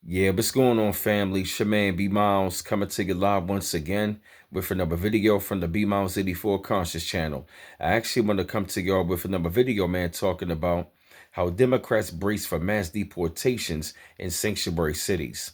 Yeah, what's going on, family? It's your man B Miles coming to you live once again with another video from the B Miles 84 Conscious channel. I actually want to come to y'all with another video, man, talking about how Democrats brace for mass deportations in sanctuary cities.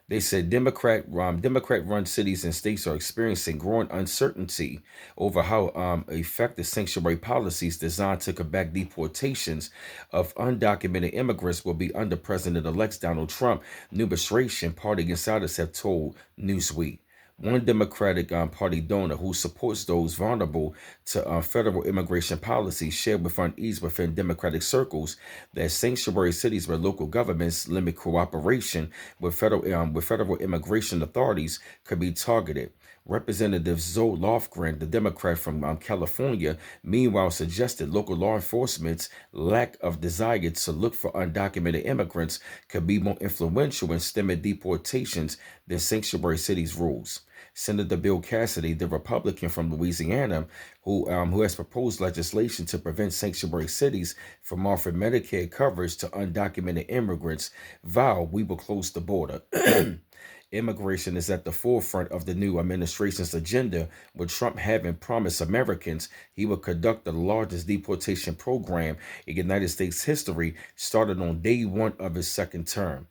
They said Democrat-run cities and states are experiencing growing uncertainty over how effective sanctuary policies designed to combat deportations of undocumented immigrants will be under President-elect Donald Trump. New administration party insiders have told Newsweek. One Democratic Party donor who supports those vulnerable to federal immigration policy shared with unease within Democratic circles that sanctuary cities where local governments limit cooperation with federal immigration authorities could be targeted. Representative Zoe Lofgren, the Democrat from California, meanwhile suggested local law enforcement's lack of desire to look for undocumented immigrants could be more influential in stemming deportations than sanctuary cities' rules. Senator Bill Cassidy, the Republican from Louisiana, who has proposed legislation to prevent sanctuary cities from offering Medicare coverage to undocumented immigrants, vowed we will close the border. Immigration is at the forefront of the new administration's agenda, with Trump having promised Americans he would conduct the largest deportation program in United States history, started on day one of his second term.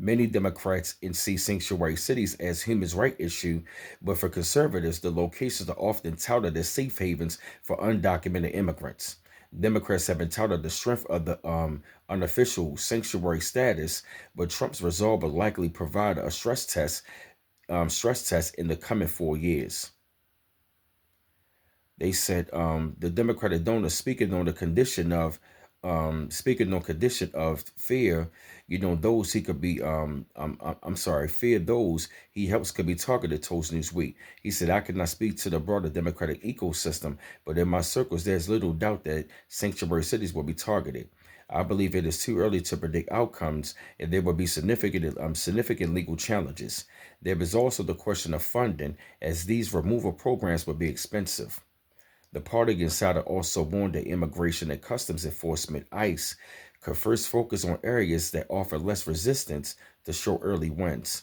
Many Democrats see sanctuary cities as human rights issue, but for conservatives, the locations are often touted as safe havens for undocumented immigrants. Democrats have been touted the strength of the unofficial sanctuary status, but Trump's resolve will likely provide a stress test in the coming 4 years. They said the Democratic donor speaking on condition of fear, those he could be, fear those he helps could be targeted, told Newsweek. He said, I cannot speak to the broader Democratic ecosystem, but in my circles, there's little doubt that sanctuary cities will be targeted. I believe it is too early to predict outcomes, and there will be significant legal challenges. There is also the question of funding, as these removal programs will be expensive. The party insider also warned that Immigration and Customs Enforcement, ICE, could first focus on areas that offer less resistance to show early wins.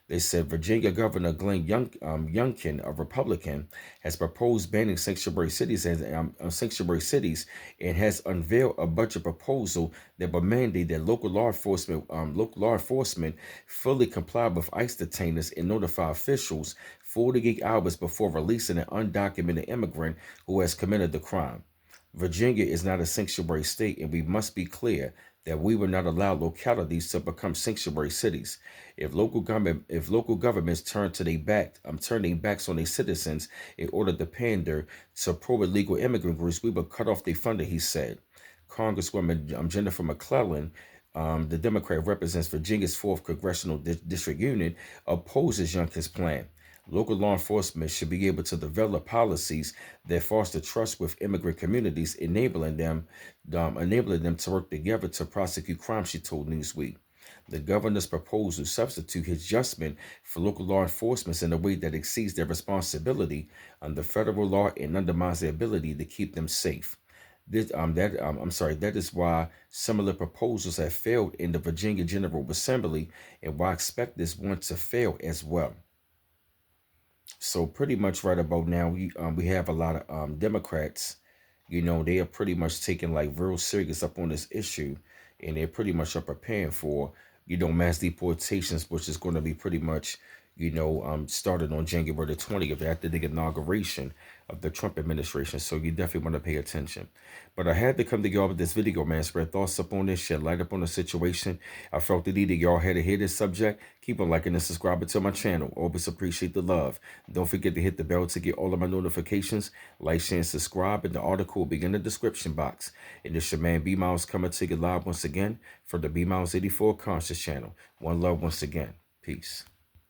They said Virginia Governor Glenn Youngkin, a Republican, has proposed banning sanctuary cities and has unveiled a budget proposal that will mandate that local law enforcement fully comply with ICE detainers and notify officials 48 hours before releasing an undocumented immigrant who has committed the crime. Virginia is not a sanctuary state, and we must be clear that we will not allow localities to become sanctuary cities. If local governments turn their backs on their citizens in order to pander to pro-illegal immigrant groups, we will cut off their funding, he said. Congresswoman Jennifer McClellan, the Democrat represents Virginia's 4th Congressional District Union, opposes Youngkin's plan. Local law enforcement should be able to develop policies that foster trust with immigrant communities, enabling them to work together to prosecute crime, she told Newsweek. The governor's proposal substitutes his judgment for local law enforcement in a way that exceeds their responsibility under federal law and undermines their ability to keep them safe. That is why similar proposals have failed in the Virginia General Assembly, and why I expect this one to fail as well. So pretty much right about now, we have a lot of Democrats, they are pretty much taking like real serious up on this issue, and they're pretty much are preparing for, mass deportations, which is going to be pretty much, started on January the 20th after the inauguration of the Trump administration. So you definitely want to pay attention. But I had to come to y'all with this video, man, spread thoughts up on this, shed light up on the situation. I felt the need that y'all had to hear this subject. Keep on liking and subscribing to my channel. Always appreciate the love. Don't forget to hit the bell to get all of my notifications. Like, share, and subscribe. And the article will be in the description box. And this your man B Miles coming to you live once again for the B Miles 84 Conscious channel. One love once again. Peace.